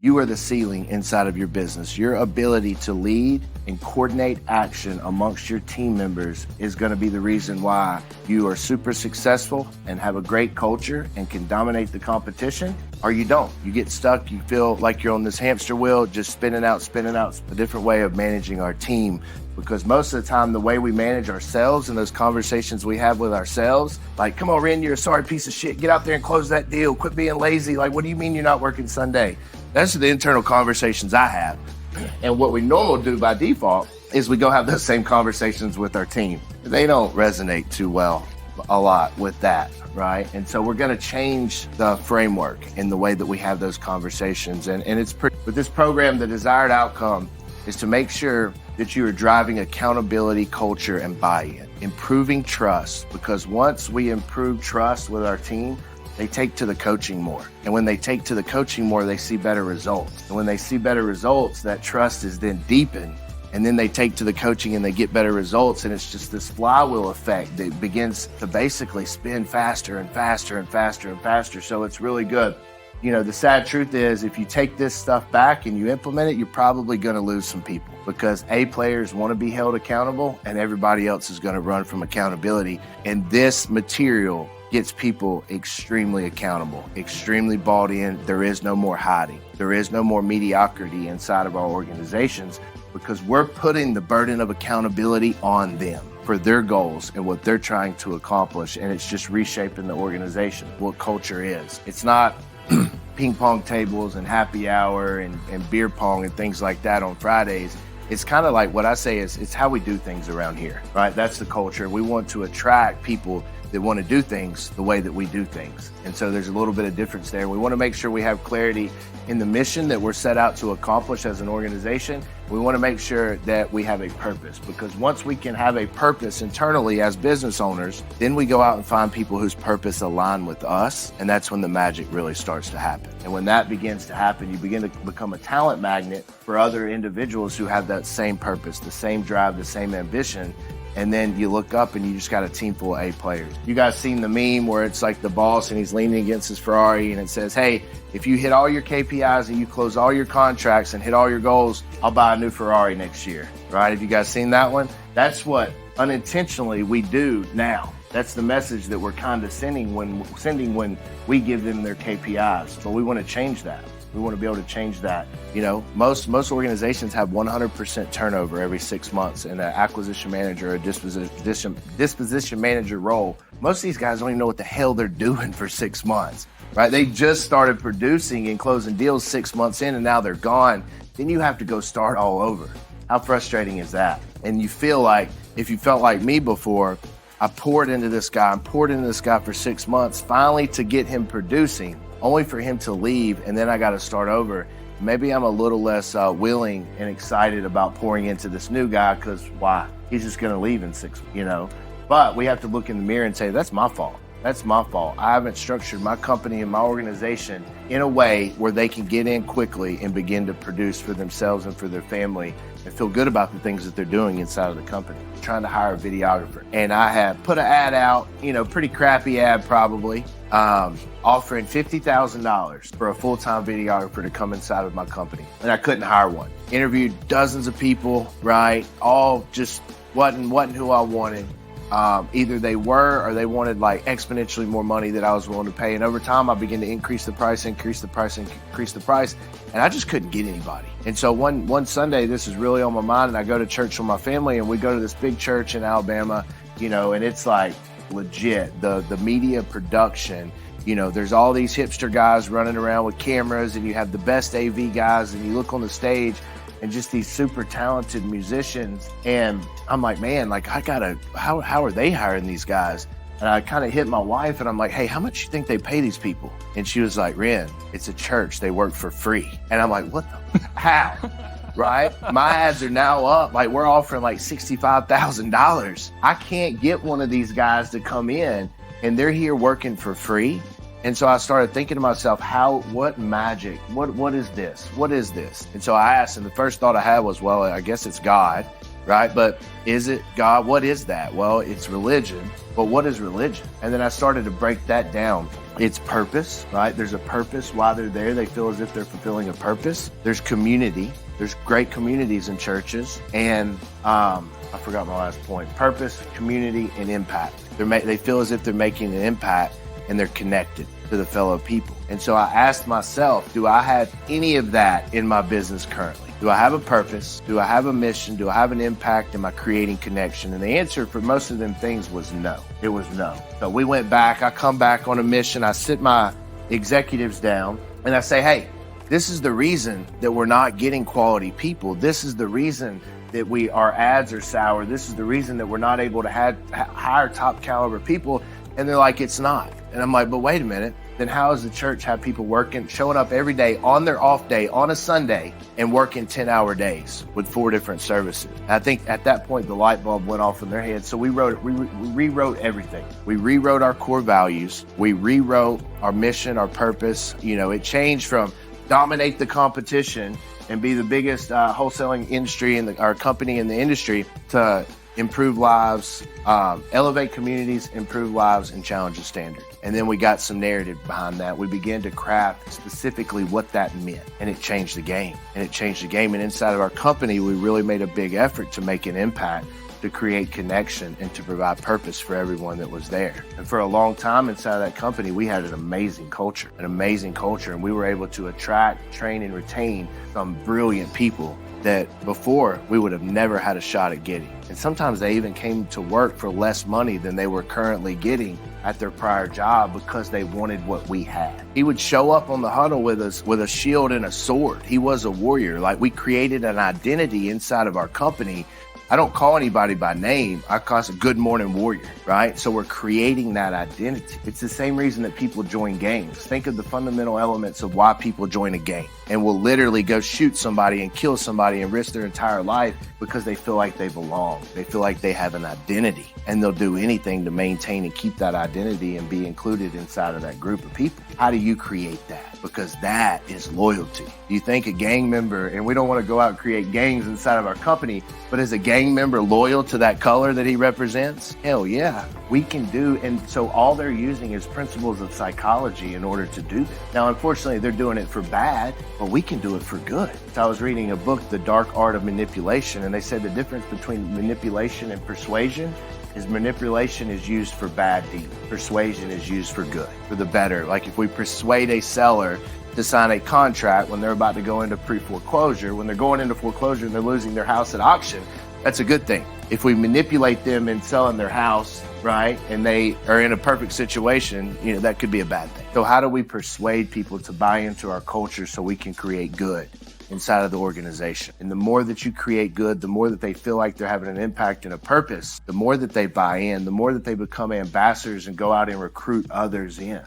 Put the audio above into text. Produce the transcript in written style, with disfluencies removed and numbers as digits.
You are the ceiling inside of your business. Your ability to lead and coordinate action amongst your team members is going to be the reason why you are super successful and have a great culture and can dominate the competition, or you don't. You get stuck. You feel like you're on this hamster wheel, just spinning out. A different way of managing our team, because most of the time, the way we manage ourselves and those conversations we have with ourselves, like, come on, Ren, you're a sorry piece of shit. Get out there and close that deal. Quit being lazy. Like, what do you mean you're not working Sunday? That's the internal conversations I have. And what we normally do by default is we go have those same conversations with our team. They don't resonate too well a lot with that, right? And so we're going to change the framework in the way that we have those conversations. And it's with this program, the desired outcome is to make sure that you are driving accountability, culture, and buy-in, improving trust, because once we improve trust with our team, they take to the coaching more. And when they take to the coaching more, they see better results. And when they see better results, that trust is then deepened. And then they take to the coaching and they get better results. And it's just this flywheel effect that begins to basically spin faster and faster and faster and faster. So it's really good. You know, the sad truth is, if you take this stuff back and you implement it, you're probably going to lose some people, because A, players want to be held accountable and everybody else is going to run from accountability. And this material gets people extremely accountable, extremely bought in. There is no more hiding. There is no more mediocrity inside of our organizations, because we're putting the burden of accountability on them for their goals and what they're trying to accomplish. And it's just reshaping the organization, what culture is. It's not ping pong tables and happy hour and beer pong and things like that on Fridays. It's kind of like what I say is, it's how we do things around here, right? That's the culture. We want to attract people that want to do things the way that we do things. And so there's a little bit of difference there. We want to make sure we have clarity in the mission that we're set out to accomplish as an organization. We want to make sure that we have a purpose, because once we can have a purpose internally as business owners, then we go out and find people whose purpose align with us. And that's when the magic really starts to happen. And when that begins to happen, you begin to become a talent magnet for other individuals who have that same purpose, the same drive, the same ambition. And then you look up and you just got a team full of A players. You guys seen the meme where it's like the boss and he's leaning against his Ferrari and it says, hey, if you hit all your KPIs and you close all your contracts and hit all your goals, I'll buy a new Ferrari next year, right? Have you guys seen that one? That's what unintentionally we do now. That's the message that we're condescending when we give them their KPIs. But we want to change that. We want to be able to change that. You know, most organizations have 100% turnover every 6 months in an acquisition manager or disposition manager role. Most of these guys don't even know what the hell they're doing for 6 months, right? They just started producing and closing deals 6 months in, and now they're gone. Then you have to go start all over. How frustrating is that? And you feel like, if you felt like me before, I poured into this guy for 6 months, finally to get him producing, only for him to leave, and then I got to start over. Maybe I'm a little less willing and excited about pouring into this new guy, because why? He's just going to leave in 6 months, you know? But we have to look in the mirror and say, that's my fault. That's my fault. I haven't structured my company and my organization in a way where they can get in quickly and begin to produce for themselves and for their family and feel good about the things that they're doing inside of the company. I'm trying to hire a videographer, and I have put an ad out, you know, pretty crappy ad probably, offering $50,000 for a full-time videographer to come inside of my company. And I couldn't hire one. Interviewed dozens of people, right? All just wasn't who I wanted. Either they were, or they wanted like exponentially more money that I was willing to pay. And over time, I began to increase the price. And I just couldn't get anybody. And so one Sunday, this is really on my mind, and I go to church with my family, and we go to this big church in Alabama, you know, and it's like legit, the media production, you know, there's all these hipster guys running around with cameras, and you have the best AV guys, and you look on the stage and just these super talented musicians. And I'm like, man, like how are they hiring these guys? And I kind of hit my wife, and I'm like, hey, how much do you think they pay these people? And she was like, Ren, it's a church. They work for free. And I'm like, what the, how? Right? My ads are now up. Like, we're offering like $65,000. I can't get one of these guys to come in, and they're here working for free. And so I started thinking to myself, what magic, what is this? What is this? And so I asked, and the first thought I had was, well, I guess it's God. right? But is it God? What is that? Well, it's religion. But what is religion? And then I started to break that down. It's purpose, right? There's a purpose why they're there. They feel as if they're fulfilling a purpose. There's community. There's great communities in churches. And I forgot my last point. Purpose, community, and impact. They feel as if they're making an impact and they're connected to the fellow people. And so I asked myself, do I have any of that in my business currently? Do I have a purpose? Do I have a mission? Do I have an impact? Am I creating connection? And the answer for most of them things was no. It was no. So we went back. I come back on a mission. I sit my executives down and I say, hey, this is the reason that we're not getting quality people. This is the reason that our ads are sour. This is the reason that we're not able to hire top caliber people. And they're like, it's not. And I'm like, but wait a minute. Then how does the church have people working, showing up every day on their off day, on a Sunday, and working 10-hour days with 4 different services? And I think at that point, the light bulb went off in their head. So we rewrote everything. We rewrote our core values. We rewrote our mission, our purpose. It changed from dominate the competition and be the biggest wholesaling industry in our company in the industry to improve lives, elevate communities, improve lives, and challenge the standard. And then we got some narrative behind that. We began to craft specifically what that meant, and it changed the game. And inside of our company, we really made a big effort to make an impact, to create connection, and to provide purpose for everyone that was there. And for a long time inside of that company, we had an amazing culture, and we were able to attract, train, and retain some brilliant people that before we would have never had a shot at getting. And sometimes they even came to work for less money than they were currently getting at their prior job because they wanted what we had. He would show up on the huddle with us with a shield and a sword. He was a warrior. Like, we created an identity inside of our company. I don't call anybody by name. I call us a good morning warrior, right? So we're creating that identity. It's the same reason that people join gangs. Think of the fundamental elements of why people join a gang and will literally go shoot somebody and kill somebody and risk their entire life because they feel like they belong. They feel like they have an identity, and they'll do anything to maintain and keep that identity and be included inside of that group of people. How do you create that? Because that is loyalty. Do you think a gang member, and we don't want to go out and create gangs inside of our company, but is a gang member loyal to that color that he represents? Hell yeah, we can do. And so all they're using is principles of psychology in order to do that. Now, unfortunately, they're doing it for bad, but we can do it for good. So I was reading a book, The Dark Art of Manipulation, and they said the difference between manipulation and persuasion is manipulation is used for bad deeds. Persuasion is used for good, for the better. Like if we persuade a seller to sign a contract when they're about to go into pre-foreclosure, when they're going into foreclosure and they're losing their house at auction, that's a good thing. If we manipulate them in selling their house, right, and they are in a perfect situation, that could be a bad thing. So how do we persuade people to buy into our culture so we can create good inside of the organization? And the more that you create good, the more that they feel like they're having an impact and a purpose, the more that they buy in, the more that they become ambassadors and go out and recruit others in.